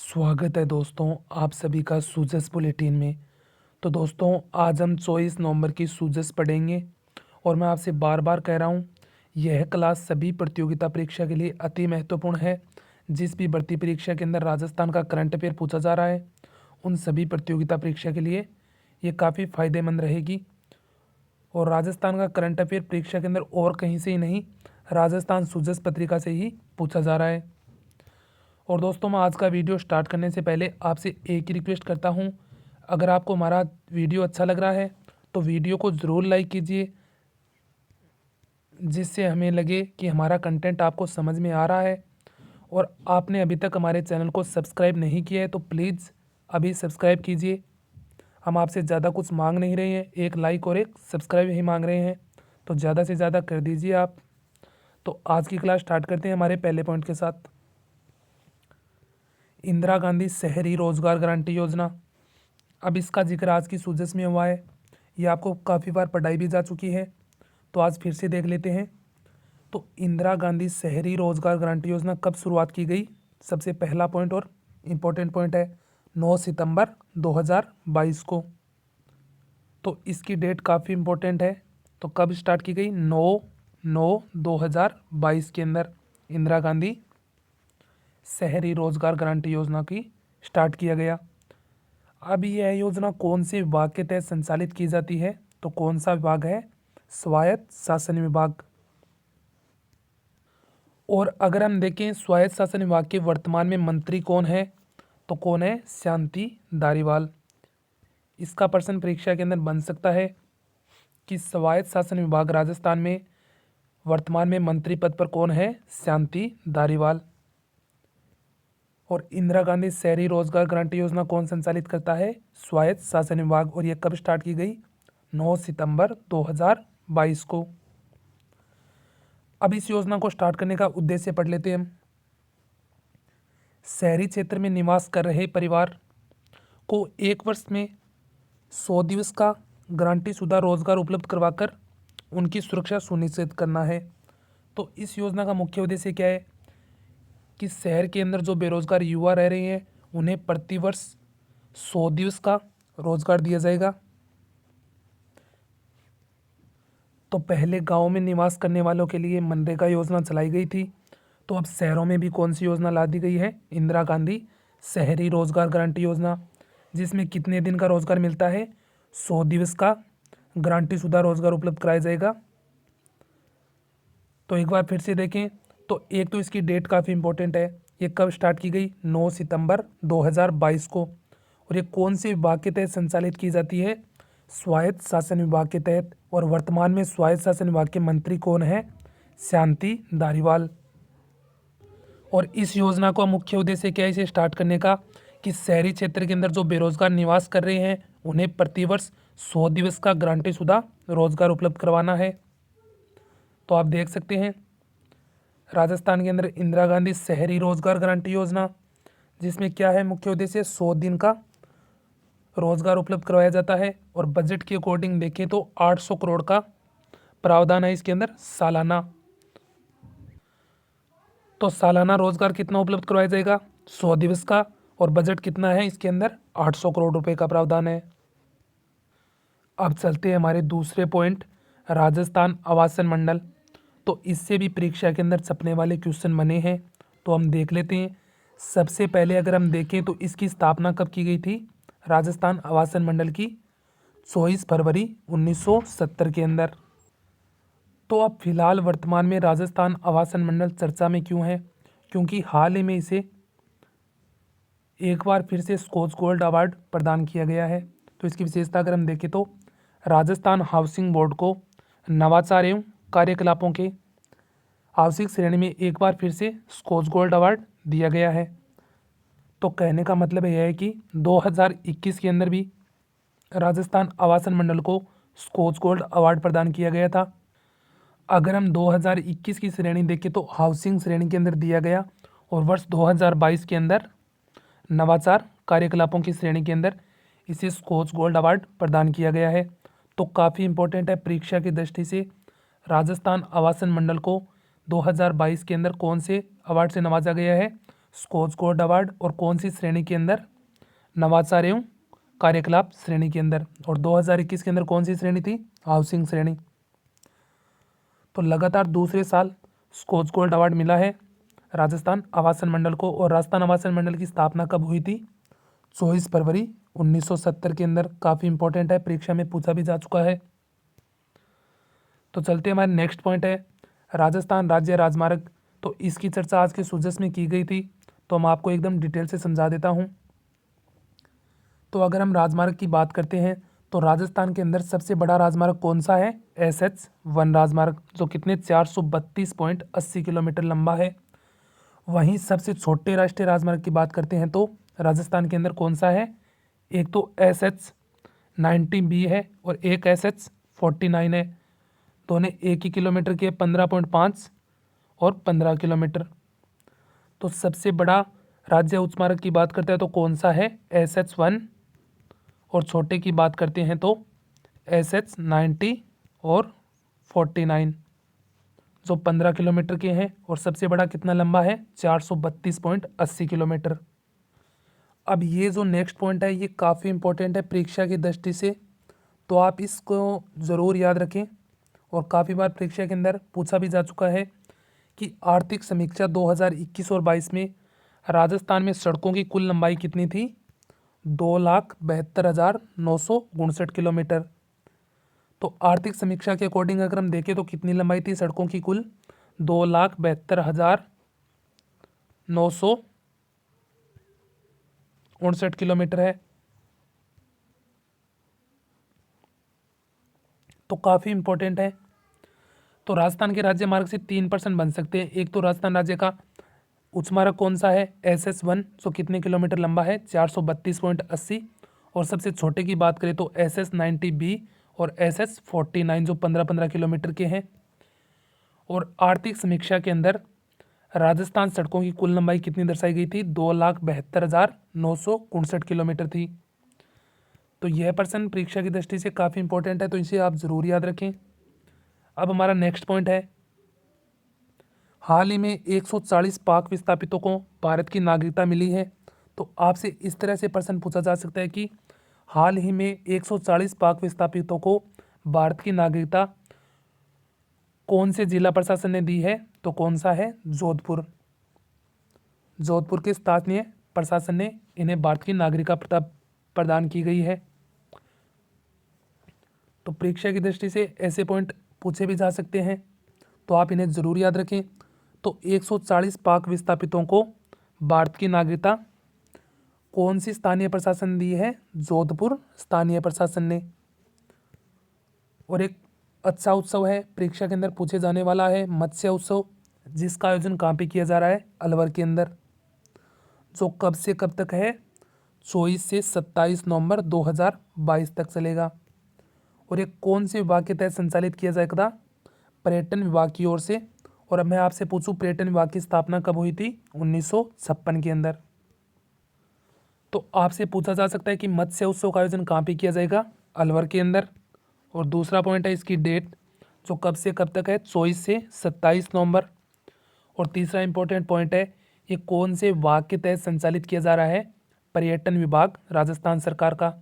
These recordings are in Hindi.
स्वागत है दोस्तों आप सभी का सूजस बुलेटिन में। तो दोस्तों आज हम 24 नवंबर की सूजस पढ़ेंगे और मैं आपसे बार बार कह रहा हूँ यह क्लास सभी प्रतियोगिता परीक्षा के लिए अति महत्वपूर्ण है। जिस भी भर्ती परीक्षा के अंदर राजस्थान का करंट अफेयर पूछा जा रहा है उन सभी प्रतियोगिता परीक्षा के लिए ये काफ़ी फायदेमंद रहेगी। और राजस्थान का करंट अफेयर परीक्षा के अंदर और कहीं से ही नहीं, राजस्थान सूजस पत्रिका से ही पूछा जा रहा है। और दोस्तों मैं आज का वीडियो स्टार्ट करने से पहले आपसे एक ही रिक्वेस्ट करता हूं, अगर आपको हमारा वीडियो अच्छा लग रहा है तो वीडियो को ज़रूर लाइक कीजिए, जिससे हमें लगे कि हमारा कंटेंट आपको समझ में आ रहा है। और आपने अभी तक हमारे चैनल को सब्सक्राइब नहीं किया है तो प्लीज़ अभी सब्सक्राइब कीजिए। हम आपसे ज़्यादा कुछ मांग नहीं रहे हैं, एक लाइक और एक सब्सक्राइब ही मांग रहे हैं, तो ज़्यादा से ज़्यादा कर दीजिए आप। तो आज की क्लास स्टार्ट करते हैं हमारे पहले पॉइंट के साथ। इंदिरा गांधी शहरी रोजगार गारंटी योजना। अब इसका जिक्र आज की सूजस में हुआ है, ये आपको काफ़ी बार पढ़ाई भी जा चुकी है, तो आज फिर से देख लेते हैं। तो इंदिरा गांधी शहरी रोजगार गारंटी योजना कब शुरुआत की गई, सबसे पहला पॉइंट और इम्पोर्टेंट पॉइंट है 9 सितंबर 2022 को। तो इसकी डेट काफ़ी इम्पोर्टेंट है। तो कब स्टार्ट की गई, 9/9/2022 के अंदर इंदिरा गांधी शहरी रोजगार गारंटी योजना की स्टार्ट किया गया। अब यह योजना कौन से विभाग के तहत संचालित की जाती है, तो कौन सा विभाग है, स्वायत्त शासन विभाग। और अगर हम देखें स्वायत्त शासन विभाग के वर्तमान में मंत्री कौन है, तो कौन है, शांति धारीवाल। इसका प्रश्न परीक्षा के अंदर बन सकता है कि स्वायत्त शासन विभाग राजस्थान में वर्तमान में मंत्री पद पर कौन है, शांति धारीवाल। और इंदिरा गांधी शहरी रोजगार गारंटी योजना कौन संचालित करता है, स्वायत्त शासन विभाग। और यह कब स्टार्ट की गई, 9 सितंबर 2022 को। अब इस योजना को स्टार्ट करने का उद्देश्य पढ़ लेते हैं हम। शहरी क्षेत्र में निवास कर रहे परिवार को एक वर्ष में 100 दिवस का गारंटी शुदा रोजगार उपलब्ध करवाकर उनकी सुरक्षा सुनिश्चित करना है। तो इस योजना का मुख्य उद्देश्य क्या है कि शहर के अंदर जो बेरोजगार युवा रह रहे हैं उन्हें प्रतिवर्ष 100 दिवस का रोजगार दिया जाएगा। तो पहले गांव में निवास करने वालों के लिए मनरेगा योजना चलाई गई थी, तो अब शहरों में भी कौन सी योजना ला दी गई है, इंदिरा गांधी शहरी रोजगार गारंटी योजना, जिसमें कितने दिन का रोजगार मिलता है, 100 दिवस का गारंटी शुदा रोजगार उपलब्ध कराया जाएगा। तो एक बार फिर से देखें, तो एक तो इसकी डेट काफ़ी इंपॉर्टेंट है, ये कब स्टार्ट की गई, 9 सितंबर 2022 को। और ये कौन से विभाग के तहत संचालित की जाती है, स्वायत्त शासन विभाग के तहत। और वर्तमान में स्वायत्त शासन विभाग के मंत्री कौन है, शांति धारीवाल। और इस योजना का मुख्य उद्देश्य क्या है इसे स्टार्ट करने का, कि शहरी क्षेत्र के अंदर जो बेरोजगार निवास कर रहे हैं उन्हें प्रतिवर्ष 100 दिवस का गारंटी शुदा रोजगार उपलब्ध करवाना है। तो आप देख सकते हैं राजस्थान के अंदर इंदिरा गांधी शहरी रोजगार गारंटी योजना, जिसमें क्या है मुख्य उद्देश्य, 100 दिन का रोजगार उपलब्ध करवाया जाता है। और बजट के अकॉर्डिंग देखें तो 800 करोड़ का प्रावधान है इसके अंदर सालाना। तो सालाना रोजगार कितना उपलब्ध करवाया जाएगा, 100 दिवस का। और बजट कितना है इसके अंदर, 800 करोड़ रुपए का प्रावधान है। अब चलते हैं हमारे दूसरे पॉइंट, राजस्थान आवासन मंडल। तो इससे भी परीक्षा के अंदर छपने वाले क्वेश्चन बने हैं, तो हम देख लेते हैं। सबसे पहले अगर हम देखें तो इसकी स्थापना कब की गई थी, राजस्थान आवासन मंडल की 24 फरवरी 1970 के अंदर। तो अब फिलहाल वर्तमान में राजस्थान आवासन मंडल चर्चा में क्यों है, क्योंकि हाल ही में इसे एक बार फिर से स्कॉच गोल्ड अवार्ड प्रदान किया गया है। तो इसकी विशेषता अगर हम देखें तो राजस्थान हाउसिंग बोर्ड को नवाचार एवं कार्यकलापों के हाउसिंग श्रेणी में एक बार फिर से स्कॉच गोल्ड अवार्ड दिया गया है। तो कहने का मतलब यह है कि 2021 के अंदर भी राजस्थान आवासन मंडल को स्कॉच गोल्ड अवार्ड प्रदान किया गया था। अगर हम 2021 की श्रेणी देखें तो हाउसिंग श्रेणी के अंदर दिया गया, और वर्ष 2022 के अंदर नवाचार कार्यकलापों की श्रेणी के अंदर इसे स्कॉच गोल्ड अवार्ड प्रदान किया गया है। तो काफ़ी इंपॉर्टेंट है परीक्षा की दृष्टि से, राजस्थान आवासन मंडल को 2022 के अंदर कौन से अवार्ड से नवाजा गया है, स्कॉच अवार्ड और कौन सी श्रेणी के अंदर? नवाचार एवं कार्यकलाप श्रेणी के अंदर। और 2021 के अंदर कौन सी श्रेणी थी? हाउसिंग श्रेणी। तो लगातार दूसरे साल स्कॉच गोल्ड अवार्ड मिला है राजस्थान आवासन मंडल को। और राजस्थान आवासन मंडल की स्थापना कब हुई थी? 24 फरवरी 1970 के अंदर। काफ़ी इंपॉर्टेंट है, परीक्षा में पूछा भी जा चुका है। तो चलते हमारे नेक्स्ट पॉइंट है राजस्थान राज्य राजमार्ग। तो इसकी चर्चा आज के सुजस में की गई थी, तो मैं आपको एकदम डिटेल से समझा देता हूँ। तो अगर हम राजमार्ग की बात करते हैं तो राजस्थान के अंदर सबसे बड़ा राजमार्ग कौन सा है? SH1 राजमार्ग, जो कितने 432.80 किलोमीटर लंबा है। वहीं सबसे छोटे राष्ट्रीय राजमार्ग की बात करते हैं तो राजस्थान के अंदर कौन सा है? एक तो SH90B है और एक SH49 है। दोनों एक ही किलोमीटर के 15.5 और 15 किलोमीटर। तो सबसे बड़ा राज्य उच्च मार्ग की बात करते हैं तो कौन सा है? SH1। और छोटे की बात करते हैं तो SH90 और 49, जो 15 किलोमीटर के हैं। और सबसे बड़ा कितना लंबा है? 432.80 किलोमीटर। अब ये जो नेक्स्ट पॉइंट है ये काफ़ी इंपॉर्टेंट है परीक्षा की दृष्टि से, तो आप इसको ज़रूर याद रखें। और काफ़ी बार परीक्षा के अंदर पूछा भी जा चुका है कि आर्थिक समीक्षा 2021 और 22 में राजस्थान में सड़कों की कुल लंबाई कितनी थी? 2,72,959 किलोमीटर। तो आर्थिक समीक्षा के अकॉर्डिंग अगर हम देखें तो कितनी लंबाई थी सड़कों की कुल? 2,72,959 किलोमीटर है। तो काफ़ी इंपॉर्टेंट है। तो राजस्थान के राज्य मार्ग से 3% बन सकते हैं। एक तो राजस्थान राज्य का उच्च मार्ग कौन सा है? SS1, जो कितने किलोमीटर लंबा है? 432.80। और सबसे छोटे की बात करें तो SS90B और SS49, जो 15-15 किलोमीटर के हैं। और आर्थिक समीक्षा के अंदर राजस्थान सड़कों की कुल लंबाई कितनी दर्शाई गई थी? 2,72,959 किलोमीटर थी। तो यह प्रश्न परीक्षा की दृष्टि से काफ़ी इंपॉर्टेंट है, तो इसे आप ज़रूर याद रखें। अब हमारा नेक्स्ट पॉइंट है हाल ही में 140 पाक विस्थापितों को भारत की नागरिकता मिली है। तो आपसे इस तरह से प्रश्न पूछा जा सकता है कि हाल ही में 140 पाक विस्थापितों को भारत की नागरिकता कौन से जिला प्रशासन ने दी है? तो कौन सा है? जोधपुर। जोधपुर के स्थानीय प्रशासन ने इन्हें भारत की नागरिकता प्रदान की गई है। तो परीक्षा की दृष्टि से ऐसे पॉइंट पूछे भी जा सकते हैं, तो आप इन्हें ज़रूर याद रखें। तो 140 पाक विस्थापितों को भारत की नागरिकता कौन सी स्थानीय प्रशासन दी है? जोधपुर स्थानीय प्रशासन ने। और एक अच्छा उत्सव है परीक्षा के अंदर पूछे जाने वाला है मत्स्य उत्सव, जिसका आयोजन कहाँ पे किया जा रहा है? अलवर के अंदर। जो कब से कब तक है? 24 से 27 नवंबर 2022 तक चलेगा। और ये कौन से विभाग के तहत संचालित किया जाएगा? पर्यटन विभाग की ओर से। और अब मैं आपसे पूछूं पर्यटन विभाग की स्थापना कब हुई थी? 1956 के अंदर। तो आपसे पूछा जा सकता है कि मत्स्य उत्सव का आयोजन कहाँ पे किया जाएगा? अलवर के अंदर। और दूसरा पॉइंट है इसकी डेट, जो कब से कब तक है? 24 से 27 नवंबर। और तीसरा इंपॉर्टेंट पॉइंट है ये कौन से विभाग के तहत संचालित किया जा रहा है? पर्यटन विभाग राजस्थान सरकार का।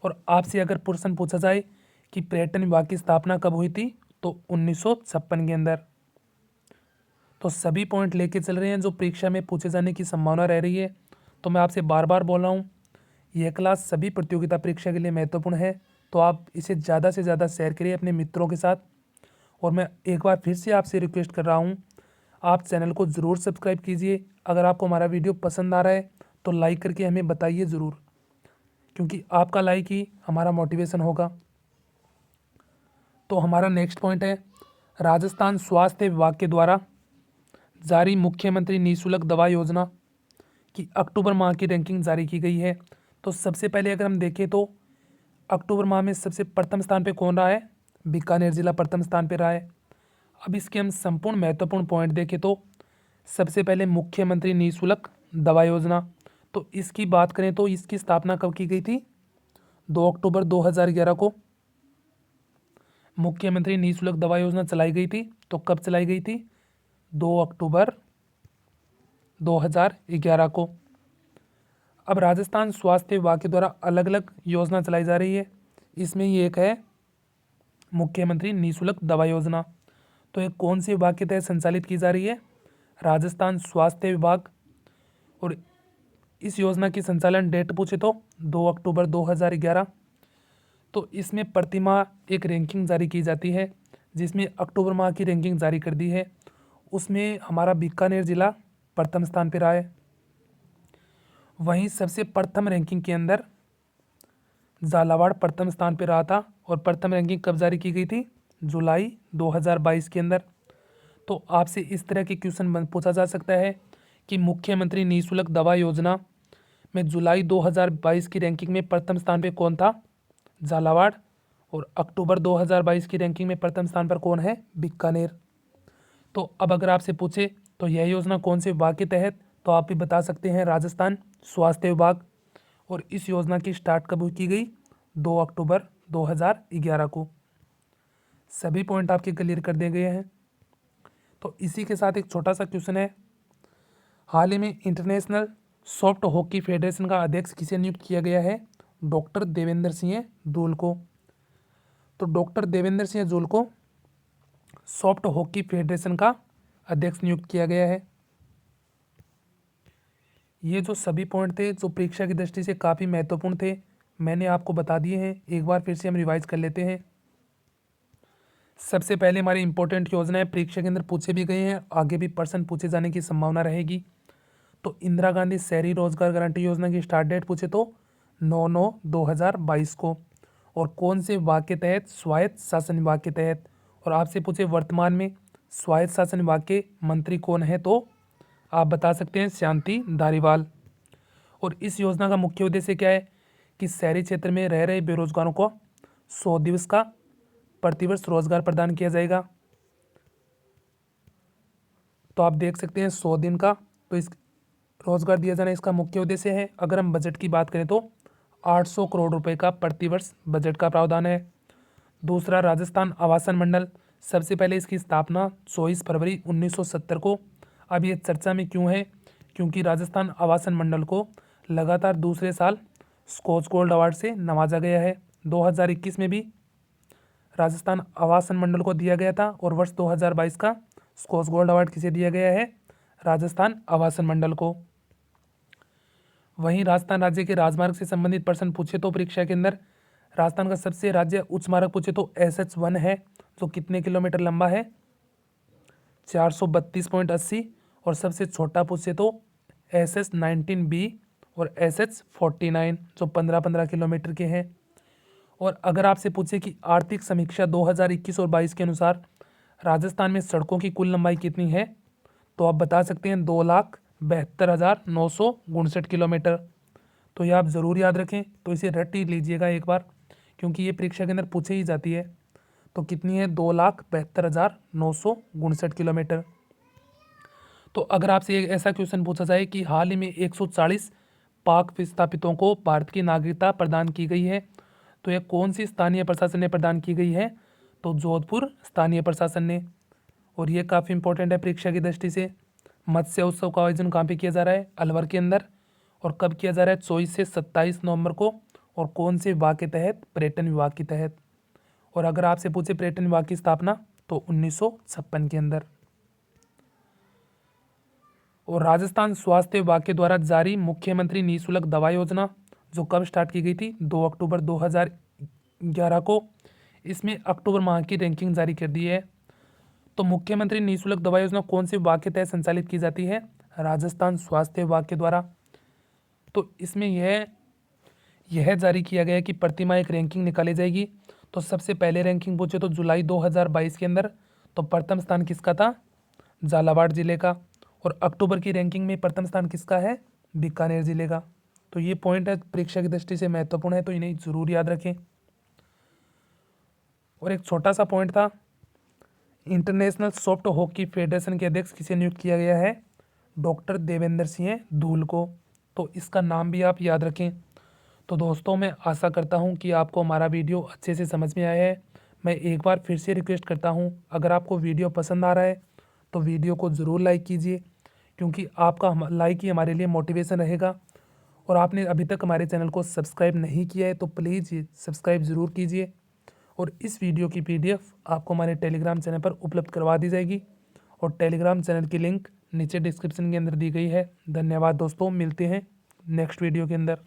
और आपसे अगर प्रश्न पूछा जाए कि पर्यटन विभाग की स्थापना कब हुई थी, तो 1956 के अंदर। तो सभी पॉइंट लेके चल रहे हैं जो परीक्षा में पूछे जाने की संभावना रह रही है। तो मैं आपसे बार बार बोल रहा हूँ यह क्लास सभी प्रतियोगिता परीक्षा के लिए महत्वपूर्ण है, तो आप इसे ज़्यादा से ज़्यादा शेयर करिए अपने मित्रों के साथ। और मैं एक बार फिर से आपसे रिक्वेस्ट कर रहा हूँ, आप चैनल को ज़रूर सब्सक्राइब कीजिए। अगर आपको हमारा वीडियो पसंद आ रहा है तो लाइक करके हमें बताइए ज़रूर, क्योंकि आपका लाइक ही हमारा मोटिवेशन होगा। तो हमारा नेक्स्ट पॉइंट है राजस्थान स्वास्थ्य विभाग के द्वारा जारी मुख्यमंत्री निःशुल्क दवा योजना की अक्टूबर माह की रैंकिंग जारी की गई है। तो सबसे पहले अगर हम देखें तो अक्टूबर माह में सबसे प्रथम स्थान पे कौन रहा है? बीकानेर जिला प्रथम स्थान पे रहा है। अब इसके हम संपूर्ण महत्वपूर्ण पॉइंट देखें तो सबसे पहले मुख्यमंत्री निःशुल्क दवा योजना, तो इसकी बात करें तो इसकी स्थापना कब की गई थी? 2 अक्टूबर 2011 को मुख्यमंत्री निःशुल्क दवा योजना चलाई गई थी। तो कब चलाई गई थी? 2 अक्टूबर 2011 को। अब राजस्थान स्वास्थ्य विभाग के द्वारा अलग अलग योजना चलाई जा रही है। इसमें ये एक है मुख्यमंत्री निःशुल्क दवा योजना। तो ये कौन से विभाग के तहत संचालित की जा रही है? राजस्थान स्वास्थ्य विभाग। और इस योजना की संचालन डेट पूछे तो 2 अक्टूबर 2011। तो इसमें प्रति माह एक रैंकिंग जारी की जाती है, जिसमें अक्टूबर माह की रैंकिंग जारी कर दी है। उसमें हमारा बीकानेर जिला प्रथम स्थान पर आया है। वहीं सबसे प्रथम रैंकिंग के अंदर झालावाड़ प्रथम स्थान पर रहा था। और प्रथम रैंकिंग कब जारी की गई थी? जुलाई 2022 के अंदर। तो आपसे इस तरह के क्वेश्चन पूछा जा सकता है कि मुख्यमंत्री निःशुल्क दवा योजना में जुलाई 2022 की रैंकिंग में प्रथम स्थान पे कौन था? झालावाड़। और अक्टूबर 2022 की रैंकिंग में प्रथम स्थान पर कौन है? बीकानेर। तो अब अगर आपसे पूछे तो यह योजना कौन से विभाग के तहत, तो आप भी बता सकते हैं राजस्थान स्वास्थ्य विभाग। और इस योजना की स्टार्ट कब की गई? 2 अक्टूबर 2011 को। सभी पॉइंट आपके क्लियर कर दिए गए हैं। तो इसी के साथ एक छोटा सा क्वेश्चन है, हाल ही में इंटरनेशनल सॉफ्ट हॉकी फेडरेशन का अध्यक्ष किसे नियुक्त किया गया है? डॉक्टर देवेंद्र सिंह धूल को। तो डॉक्टर देवेंद्र सिंह धूल को सॉफ्ट हॉकी फेडरेशन का अध्यक्ष नियुक्त किया गया है। ये जो सभी पॉइंट थे जो परीक्षा की दृष्टि से काफ़ी महत्वपूर्ण थे, मैंने आपको बता दिए हैं। एक बार फिर से हम रिवाइज कर लेते हैं। सबसे पहले हमारी इंपॉर्टेंट योजनाएं परीक्षा के अंदर पूछे भी गए हैं, आगे भी प्रश्न पूछे जाने की संभावना रहेगी। तो इंदिरा गांधी शहरी रोजगार गारंटी योजना की स्टार्ट डेट पूछे तो 9/9/2022 को। और कौन से विभाग के तहत? स्वायत्त शासन विभाग के तहत। और आपसे पूछे वर्तमान में स्वायत्त शासन विभाग के मंत्री कौन है, तो आप बता सकते हैं शांति धारीवाल। और इस योजना का मुख्य उद्देश्य क्या है? कि शहरी क्षेत्र में रह रहे बेरोजगारों को 100 दिवस का प्रतिवर्ष रोजगार प्रदान किया जाएगा। तो आप देख सकते हैं 100 दिन का तो इस रोजगार दिया जाना इसका मुख्य उद्देश्य है। अगर हम बजट की बात करें तो 800 करोड़ रुपए का प्रतिवर्ष बजट का प्रावधान है। दूसरा, राजस्थान आवासन मंडल। सबसे पहले इसकी स्थापना 24 फरवरी 1970 को। अब ये चर्चा में क्यों है? क्योंकि राजस्थान आवासन मंडल को लगातार दूसरे साल स्कॉच गोल्ड अवार्ड से नवाजा गया है। 2021 में भी राजस्थान आवासन मंडल को दिया गया था। और वर्ष 2022 का स्कॉच गोल्ड अवार्ड किसे दिया गया है? राजस्थान आवासन मंडल को। वहीं राजस्थान राज्य के राजमार्ग से संबंधित प्रश्न पूछे तो परीक्षा के अंदर राजस्थान का सबसे राज्य उच्च मार्ग पूछे तो SH1 है, जो कितने किलोमीटर लंबा है? 432.80। और सबसे छोटा पूछे तो SS19B और SH49, जो 15-15 किलोमीटर के हैं। और अगर आपसे पूछे कि आर्थिक समीक्षा 2021 और 22 के अनुसार राजस्थान में सड़कों की कुल लंबाई कितनी है, तो आप बता सकते हैं 2,72,959 किलोमीटर। तो ये आप ज़रूर याद रखें। तो इसे रट ही लीजिएगा एक बार, क्योंकि ये परीक्षा के अंदर पूछे ही जाती है। तो कितनी है? 2,72,959 किलोमीटर। तो अगर आपसे एक ऐसा क्वेश्चन पूछा जाए कि हाल ही में 140 पाक विस्थापितों को भारत की नागरिकता प्रदान की गई है, तो यह कौन सी स्थानीय प्रशासन ने प्रदान की गई है? तो जोधपुर स्थानीय प्रशासन ने। और ये काफ़ी इंपॉर्टेंट है परीक्षा की दृष्टि से। मत्स्य उत्सव का आयोजन कहाँ पे किया जा रहा है? अलवर के अंदर। और कब किया जा रहा है? 24 से 27 नवंबर को। और कौन से विभाग के तहत? पर्यटन विभाग के तहत। और अगर आपसे पूछे पर्यटन विभाग की स्थापना तो 1956 के अंदर। और राजस्थान स्वास्थ्य विभाग के द्वारा जारी मुख्यमंत्री निःशुल्क दवा योजना जो कब स्टार्ट की गई थी? 2 अक्टूबर 2011 को। इसमें अक्टूबर माह की रैंकिंग जारी कर दी है। तो मुख्यमंत्री निःशुल्क दवा योजना कौन से विभाग के तहत संचालित की जाती है? राजस्थान स्वास्थ्य विभाग के द्वारा। तो इसमें यह जारी किया गया है कि प्रति माह एक रैंकिंग निकाली जाएगी। तो सबसे पहले रैंकिंग पूछे तो जुलाई 2022 के अंदर तो प्रथम स्थान किसका था? झालावाड़ जिले का। और अक्टूबर की रैंकिंग में प्रथम स्थान किसका है? बीकानेर जिले का। तो ये पॉइंट है परीक्षा की दृष्टि से महत्वपूर्ण है, तो इन्हें जरूर याद रखें। और एक छोटा सा पॉइंट था, इंटरनेशनल सॉफ्ट हॉकी फेडरेशन के अध्यक्ष किसे नियुक्त किया गया है? डॉक्टर देवेंद्र सिंह धूल को। तो इसका नाम भी आप याद रखें। तो दोस्तों, मैं आशा करता हूं कि आपको हमारा वीडियो अच्छे से समझ में आया है। मैं एक बार फिर से रिक्वेस्ट करता हूं, अगर आपको वीडियो पसंद आ रहा है तो वीडियो को ज़रूर लाइक कीजिए, क्योंकि आपका लाइक ही हमारे लिए मोटिवेशन रहेगा। और आपने अभी तक हमारे चैनल को सब्सक्राइब नहीं किया है तो प्लीज़ ये सब्सक्राइब ज़रूर कीजिए। और इस वीडियो की पीडीएफ आपको हमारे टेलीग्राम चैनल पर उपलब्ध करवा दी जाएगी और टेलीग्राम चैनल की लिंक नीचे डिस्क्रिप्शन के अंदर दी गई है। धन्यवाद दोस्तों, मिलते हैं नेक्स्ट वीडियो के अंदर।